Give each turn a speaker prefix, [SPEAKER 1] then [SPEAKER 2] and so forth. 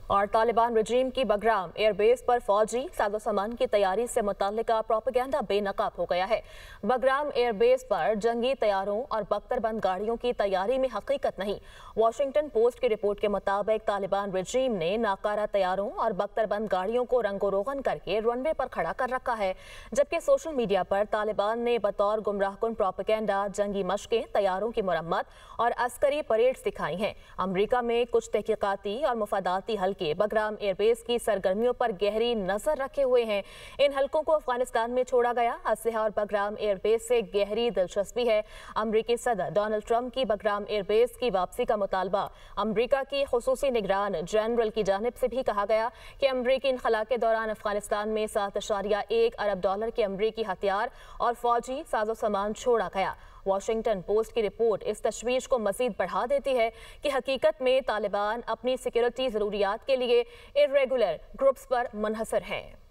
[SPEAKER 1] और तालिबान रजीम की बगराम एयरबेस पर फौजी साजो सामान की तैयारी से मुतल्लिका प्रोपेगेंडा बेनकाब हो गया है। बगराम एयरबेस पर जंगी तैयारों और बख्तरबंद गाड़ियों की तैयारी में हकीकत नहीं। वाशिंगटन पोस्ट की रिपोर्ट के मुताबिक तालिबान रजीम ने नाकारा तैयारों और बख्तरबंद गाड़ियों को रंगोरोगन करके रनवे पर खड़ा कर रखा है, जबकि सोशल मीडिया पर तालिबान ने बतौर गुमराहकुन प्रोपेगेंडा जंगी मशकें, तैयारों की मुरम्मत और अस्करी परेड्स दिखाई हैं। अमरीका में कुछ तहकीकाती और मुफादाती हल्के बगराम एयरबेस की सरगर्मियों पर गहरी नजर रखे हुए हैं। इन हल्कों को अफगानिस्तान में छोड़ा गया असलहा और बगराम एयरबेस से गहरी दिलचस्पी है। अमरीकी सदर डोनाल्ड ट्रंप की बगराम एयरबेस की वापसी का मुतालबा अमरीका की खुसूसी निगरान जनरल की जानिब से भी कहा गया कि अमरीकी इनखला के दौरान अफगानिस्तान में $7.1 अरब के अमरीकी हथियार और फौजी साजो सामान छोड़ा गया। वाशिंगटन पोस्ट की रिपोर्ट इस तशवीश को मजीद बढ़ा देती है कि हकीकत में तालिबान अपनी सिक्योरिटी जरूरियात के लिए इर्रेगुलर ग्रुप्स पर मुनहसर हैं।